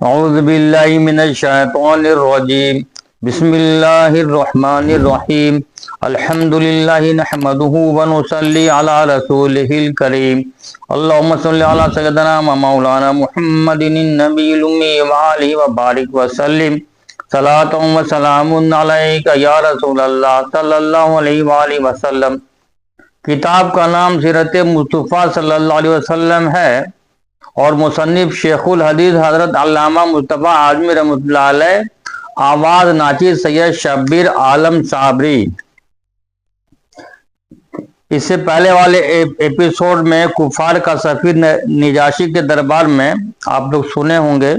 اعوذ باللہ من الشیطان الرجیم بسم اللہ الرحمن الرحیم الحمد للہ نحمده ونصلی علی رسولہ الکریم اللہم صلی علی سیدنا و مولانا محمد النبی الامی وآلہ وبارک وسلم صلاۃ و سلام علیک یا رسول اللہ صلی اللہ علیہ وآلہ وسلم۔ کتاب کا نام سیرت مصطفیٰ صلی اللہ علیہ وسلم ہے اور مصنف شیخ الحدیث حضرت علامہ مصطفیٰ اعظمی رحمۃ اللہ علیہ آواز ناچیر سید شبیر عالم صابری۔ اس سے پہلے والے ایپیسوڈ میں کفار کا سفیر نجاشی کے دربار میں آپ لوگ سنے ہوں گے،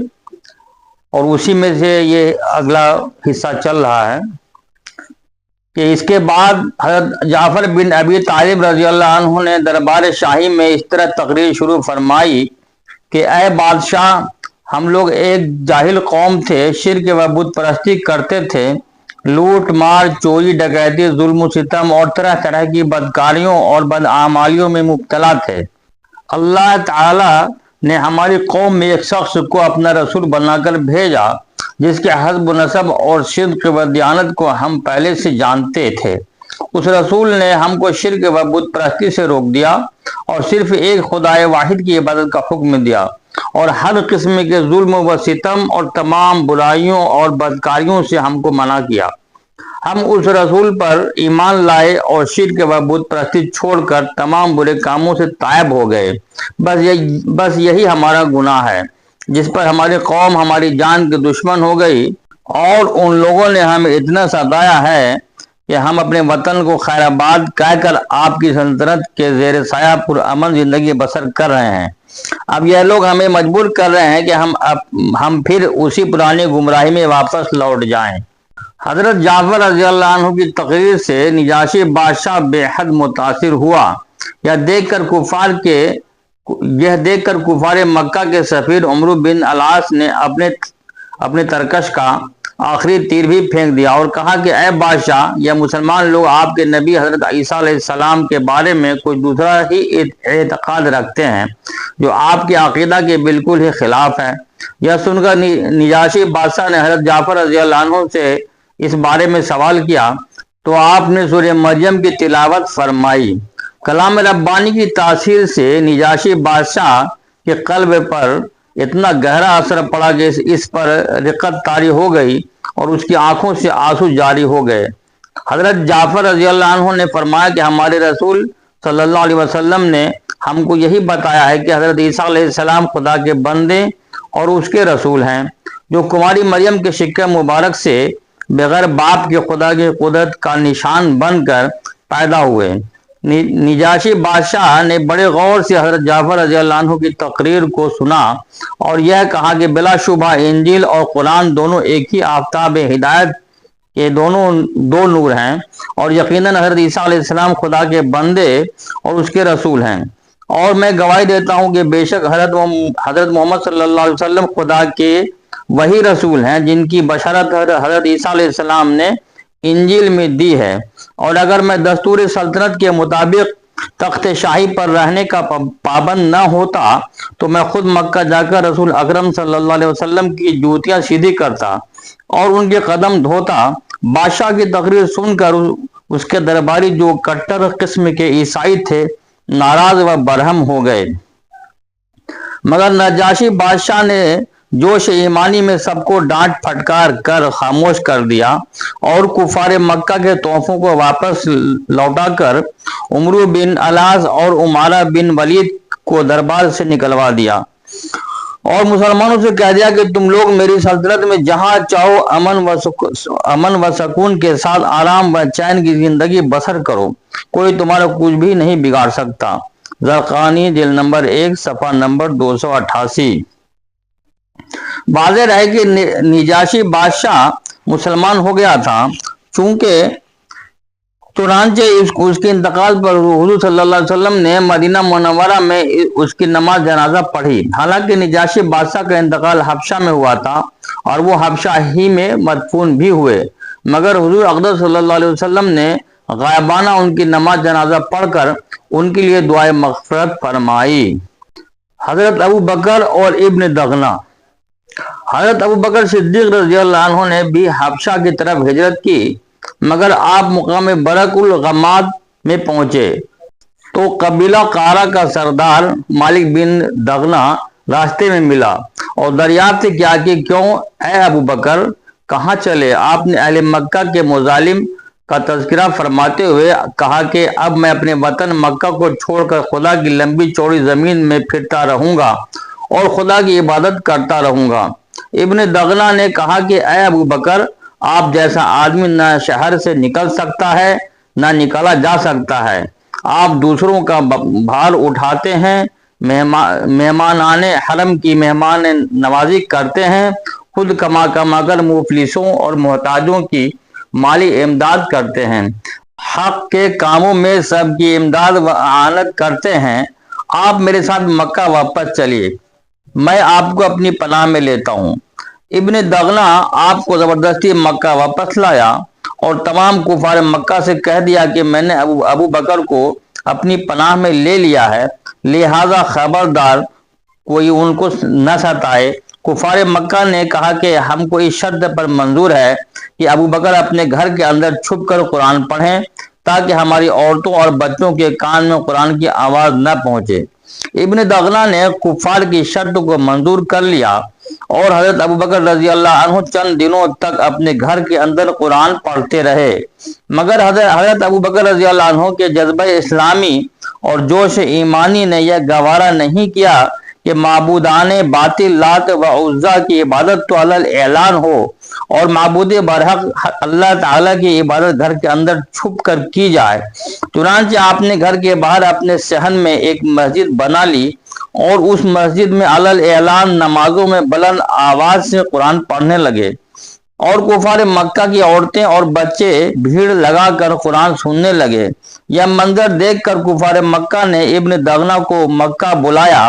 اور اسی میں سے یہ اگلا حصہ چل رہا ہے کہ اس کے بعد حضرت جعفر بن ابی طالب رضی اللہ عنہ نے دربار شاہی میں اس طرح تقریر شروع فرمائی کہ اے بادشاہ، ہم لوگ ایک جاہل قوم تھے، شرک و بت پرستی کرتے تھے، لوٹ مار، چوری ڈکیتی، ظلم و ستم اور طرح طرح کی بدکاریوں اور بدعمالیوں میں مبتلا تھے۔ اللہ تعالی نے ہماری قوم میں ایک شخص کو اپنا رسول بنا کر بھیجا جس کے حسب و نسب اور صدق و دیانت کو ہم پہلے سے جانتے تھے۔ اس رسول نے ہم کو شرک و بت پرستی سے روک دیا اور صرف ایک خدائے واحد کی عبادت کا حکم دیا، اور ہر قسم کے ظلم و ستم اور تمام برائیوں اور بدکاریوں سے ہم کو منع کیا۔ ہم اس رسول پر ایمان لائے اور شرک و بت پرستی چھوڑ کر تمام برے کاموں سے تائب ہو گئے۔ بس یہی ہمارا گناہ ہے جس پر ہماری قوم ہماری جان کے دشمن ہو گئی، اور ان لوگوں نے ہمیں اتنا ستایا ہے کہ ہم اپنے وطن کو خیر آباد کہہ کر آپ کی سلطنت کے زیر سایہ پرامن زندگی بسر کر رہے ہیں۔ اب یہ لوگ ہمیں مجبور کر رہے ہیں کہ ہم پھر اسی پرانی گمراہی میں واپس لوٹ جائیں۔ حضرت جعفر رضی اللہ عنہ کی تقریر سے نجاشی بادشاہ بے حد متاثر ہوا۔ یہ دیکھ کر کفار مکہ کے سفیر عمرو بن العاص نے اپنے ترکش کا آخری تیر بھی پھینک دیا اور کہا کہ اے بادشاہ، یہ مسلمان لوگ آپ کے نبی حضرت عیسیٰ علیہ السلام کے بارے میں کچھ دوسرا ہی اعتقاد رکھتے ہیں جو آپ کے عقیدہ کے بالکل ہی خلاف ہے۔ یہ سن کر نجاشی بادشاہ نے حضرت جعفر رضی اللہ عنہ سے اس بارے میں سوال کیا تو آپ نے سورہ مریم کی تلاوت فرمائی۔ کلام ربانی کی تاثیر سے نجاشی بادشاہ کے قلب پر اتنا گہرا اثر پڑا کہ اس پر رقت طاری ہو گئی اور اس کی آنکھوں سے آنسو جاری ہو گئے۔ حضرت جعفر رضی اللہ عنہ نے فرمایا کہ ہمارے رسول صلی اللہ علیہ وسلم نے ہم کو یہی بتایا ہے کہ حضرت عیسیٰ علیہ السلام خدا کے بندے اور اس کے رسول ہیں، جو کماری مریم کے شکم مبارک سے بغیر باپ کے خدا کی قدرت کا نشان بن کر پیدا ہوئے۔ نجاشی بادشاہ نے بڑے غور سے حضرت جعفر رضی اللہ عنہ کی تقریر کو سنا اور یہ کہا کہ بلا شبہ انجیل اور قرآن دونوں ایک ہی آفتاب ہدایت کے دو نور ہیں، اور یقیناً حضرت عیسیٰ علیہ السلام خدا کے بندے اور اس کے رسول ہیں، اور میں گواہی دیتا ہوں کہ بے شک حضرت محمد صلی اللہ علیہ وسلم خدا کے وہی رسول ہیں جن کی بشارت حضرت عیسیٰ علیہ السلام نے انجیل میں دی ہے۔ اور اگر میں دستور سلطنت کے مطابق تخت شاہی پر رہنے کا پابند نہ ہوتا تو میں خود مکہ جا کر رسول اکرم صلی اللہ علیہ وسلم کی جوتیاں سیدھی کرتا اور ان کے قدم دھوتا۔ بادشاہ کی تقریر سن کر اس کے درباری جو کٹر قسم کے عیسائی تھے ناراض و برہم ہو گئے، مگر نجاشی بادشاہ نے جوش ایمانی میں سب کو ڈانٹ پھٹکار کر خاموش کر دیا اور کفار مکہ کے تحفوں کو واپس لوٹا کر عمرو بن العاص اور عمارہ بن ولید کو دربار سے نکلوا دیا اور مسلمانوں سے کہہ دیا کہ تم لوگ میری سلطنت میں جہاں چاہو امن و سکون کے ساتھ آرام و چین کی زندگی بسر کرو، کوئی تمہارا کچھ بھی نہیں بگاڑ سکتا۔ زرقانی جلد نمبر 1 صفحہ نمبر 288۔ واضح رہے کہ نجاشی بادشاہ مسلمان ہو گیا تھا، چنانچہ اس کے انتقال پر حضور صلی اللہ علیہ وسلم نے مدینہ منورہ میں اس کی نماز جنازہ پڑھی۔ حالانکہ نجاشی بادشاہ کا انتقال حبشہ میں ہوا تھا اور وہ حبشہ ہی میں مدفون بھی ہوئے، مگر حضور اقدس صلی اللہ علیہ وسلم نے غائبانہ ان کی نماز جنازہ پڑھ کر ان کے لیے دعائے مغفرت فرمائی۔ حضرت ابو بکر اور ابن دغنہ۔ حضرت ابو بکر صدیق رضی اللہ عنہ نے بھی حبشہ کی طرف ہجرت کی، مگر آپ مقام برق الغماد میں پہنچے تو قبیلہ قارہ کا سردار مالک بن دغنا راستے میں ملا اور دریافت کیا کہ کیوں اے ابو بکر کہاں چلے؟ آپ نے اہل مکہ کے مظالم کا تذکرہ فرماتے ہوئے کہا کہ اب میں اپنے وطن مکہ کو چھوڑ کر خدا کی لمبی چوڑی زمین میں پھرتا رہوں گا اور خدا کی عبادت کرتا رہوں گا۔ ابن دغنا نے کہا کہ اے ابو بکر، آپ جیسا آدمی نہ شہر سے نکل سکتا ہے نہ نکالا جا سکتا ہے، آپ دوسروں کا بھار اٹھاتے ہیں، مہمانان حرم کی مہمان نوازی کرتے ہیں، خود کما کر مفلسوں اور محتاجوں کی مالی امداد کرتے ہیں، حق کے کاموں میں سب کی امداد و اعانت کرتے ہیں۔ آپ میرے ساتھ مکہ واپس چلیے، میں آپ کو اپنی پناہ میں لیتا ہوں۔ ابن دغنا آپ کو زبردستی مکہ واپس لایا اور تمام کفار مکہ سے کہہ دیا کہ میں نے ابو بکر کو اپنی پناہ میں لے لیا ہے، لہذا خبردار کوئی ان کو نہ ستائے۔ کفار مکہ نے کہا کہ ہم کو اس شرط پر منظور ہے کہ ابو بکر اپنے گھر کے اندر چھپ کر قرآن پڑھیں تاکہ ہماری عورتوں اور بچوں کے کان میں قرآن کی آواز نہ پہنچے۔ ابن دغنا نے کفار کی شرط کو منظور کر لیا اور حضرت ابو بکر رضی اللہ عنہ چند دنوں تک اپنے گھر کے اندر قرآن پڑھتے رہے، مگر حضرت ابو بکر رضی اللہ عنہ کے جذبہ اسلامی اور جوش ایمانی نے یہ گوارا نہیں کیا کہ معبودان باطل لات و عزا کی عبادت تو علل اعلان ہو اور معبود برحق اللہ تعالیٰ کی عبادت گھر کے اندر چھپ کر کی جائے۔ چنانچہ آپ نے گھر کے باہر اپنے صحن میں ایک مسجد بنا لی اور اس مسجد میں علل اعلان نمازوں میں بلند آواز سے قرآن پڑھنے لگے اور کفار مکہ کی عورتیں اور بچے بھیڑ لگا کر قرآن سننے لگے۔ یہ منظر دیکھ کر کفار مکہ نے ابن دغنا کو مکہ بلایا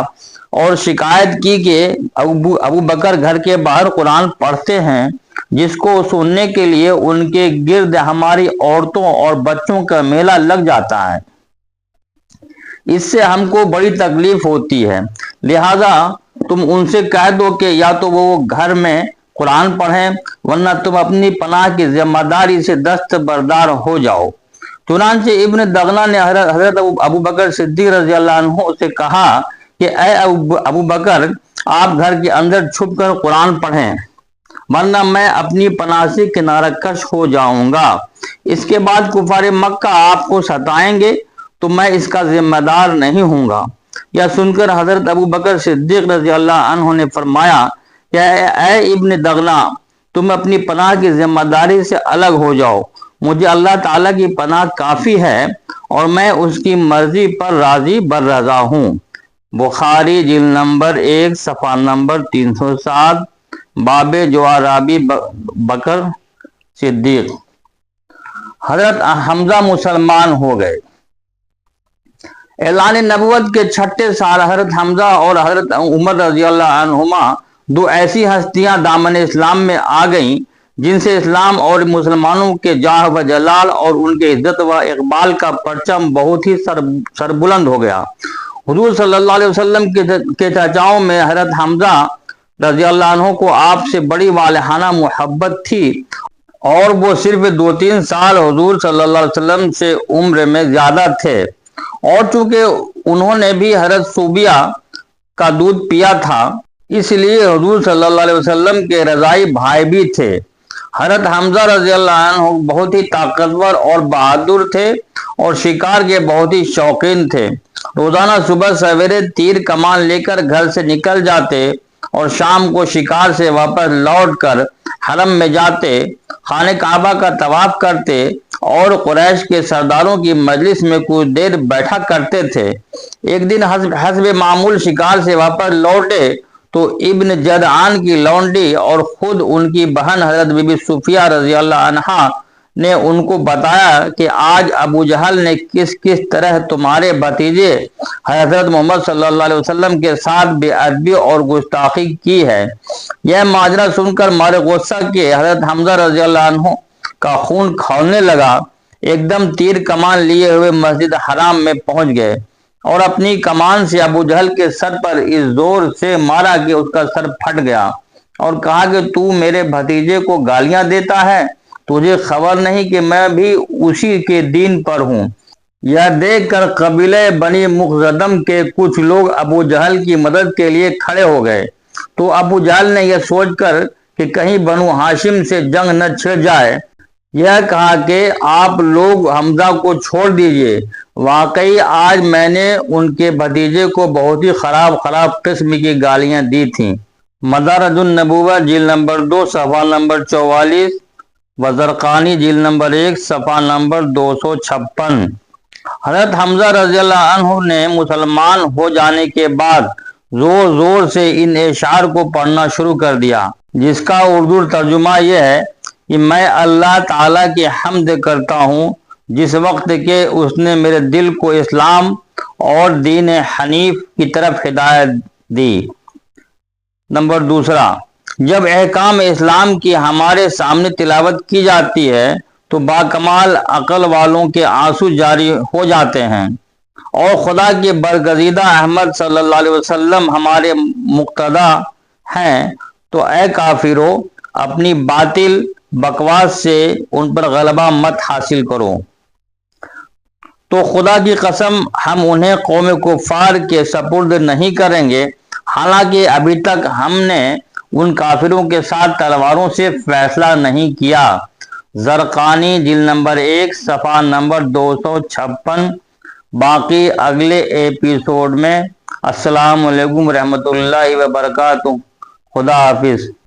اور شکایت کی کہ ابو بکر گھر کے باہر قرآن پڑھتے ہیں، جس کو سننے کے لیے ان کے گرد ہماری عورتوں اور بچوں کا میلہ لگ جاتا ہے، اس سے ہم کو بڑی تکلیف ہوتی ہے، لہذا تم ان سے کہہ دو کہ یا تو وہ گھر میں قرآن پڑھیں ورنہ تم اپنی پناہ کی ذمہ داری سے دستبردار ہو جاؤ۔ چنانچہ ابن دغنا نے حضرت ابو بکر صدیق رضی اللہ عنہ سے کہا کہ اے ابو بکر، آپ گھر کے اندر چھپ کر قرآن پڑھیں ورنہ میں اپنی پناہ سے کنارہ کش ہو جاؤں گا، اس کے بعد کفار مکہ آپ کو ستائیں گے تو میں اس کا ذمہ دار نہیں ہوں گا۔ یہ سن کر حضرت ابو بکر صدیق رضی اللہ عنہ نے فرمایا کہ اے ابن دغنا، تم اپنی پناہ کی ذمہ داری سے الگ ہو جاؤ، مجھے اللہ تعالیٰ کی پناہ کافی ہے اور میں اس کی مرضی پر راضی بررضا ہوں۔ بخاری جلد نمبر 1 صفحہ نمبر 307، باب جوارابی بکر صدیق۔ حضرت حمزہ مسلمان ہو گئے۔ اعلان نبوت کے چھٹے سال حضرت حمزہ اور حضرت عمر رضی اللہ عنہما دو ایسی ہستیاں دامن اسلام میں آ گئیں جن سے اسلام اور مسلمانوں کے جاہ و جلال اور ان کے عزت و اقبال کا پرچم بہت ہی سربلند ہو گیا۔ حضور صلی اللہ علیہ وسلم کے چچاؤں میں حضرت حمزہ رضی اللہ عنہ کو آپ سے بڑی والہانہ محبت تھی اور وہ صرف 2-3 سال حضور صلی اللہ علیہ وسلم سے عمر میں زیادہ تھے، اور چونکہ انہوں نے بھی حضرت صوبیہ کا دودھ پیا تھا اس لیے حضور صلی اللہ علیہ وسلم کے رضائی بھائی بھی تھے۔ حضرت حمزہ رضی اللہ عنہ بہت ہی طاقتور اور بہادر تھے اور شکار کے بہت ہی شوقین تھے۔ روزانہ صبح سویرے تیر کمان لے کر گھر سے نکل جاتے اور شام کو شکار سے واپس لوٹ کر حرم میں جاتے، خانہ کعبہ کا طواف کرتے اور قریش کے سرداروں کی مجلس میں کچھ دیر بیٹھا کرتے تھے۔ ایک دن حسب معمول شکار سے واپس لوٹے تو ابن جدعان کی لونڈی اور خود ان کی بہن حضرت بی بی صفیہ رضی اللہ عنہا نے ان کو بتایا کہ آج ابو جہل نے کس طرح تمہارے بھتیجے حضرت محمد صلی اللہ علیہ وسلم کے ساتھ بے ادبی اور گستاخی کی ہے۔ یہ ماجرا سن کر مارے غصہ کے حضرت حمزہ رضی اللہ عنہ کا خون کھولنے لگا، ایک دم تیر کمان لیے ہوئے مسجد حرام میں پہنچ گئے اور اپنی کمان سے ابو جہل کے سر پر اس زور سے مارا کہ اس کا سر پھٹ گیا اور کہا کہ تو میرے بھتیجے کو گالیاں دیتا ہے، تجھے خبر نہیں کہ میں بھی اسی کے دین پر ہوں؟ یہ دیکھ کر قبیلہ بنی مخزدم کے کچھ لوگ ابو جہل کی مدد کے لیے کھڑے ہو گئے۔ تو ابو جہل نے یہ سوچ کر کہ کہیں بنو ہاشم سے جنگ نہ چھڑ جائے، یہ کہا کہ آپ لوگ حمزہ کو چھوڑ دیجئے، واقعی آج میں نے ان کے بھتیجے کو بہت ہی خراب قسم کی گالیاں دی تھیں۔ مدارج النبوہ جلد نمبر 2 صفحہ نمبر 44، وزرقانی جلد نمبر 1 صفحہ نمبر 256۔ حضرت حمزہ رضی اللہ عنہ نے مسلمان ہو جانے کے بعد زور زور سے ان اشعار کو پڑھنا شروع کر دیا، جس کا اردو ترجمہ یہ ہے کہ میں اللہ تعالیٰ کی حمد کرتا ہوں جس وقت کہ اس نے میرے دل کو اسلام اور دین حنیف کی طرف ہدایت دی۔ نمبر 2، جب احکام اسلام کی ہمارے سامنے تلاوت کی جاتی ہے تو باکمال عقل والوں کے آنسو جاری ہو جاتے ہیں، اور خدا کے برگزیدہ احمد صلی اللہ علیہ وسلم ہمارے مقتدی ہیں، تو اے کافرو اپنی باطل بکواس سے ان پر غلبہ مت حاصل کرو۔ تو خدا کی قسم ہم انہیں قوم کفار کے سپرد نہیں کریں گے، حالانکہ ابھی تک ہم نے ان کافروں کے ساتھ تلواروں سے فیصلہ نہیں کیا۔ زرقانی جلد نمبر 1 صفحہ نمبر 256۔ باقی اگلے ایپیسوڈ میں۔ السلام علیکم ورحمۃ اللہ وبرکاتہ۔ خدا حافظ۔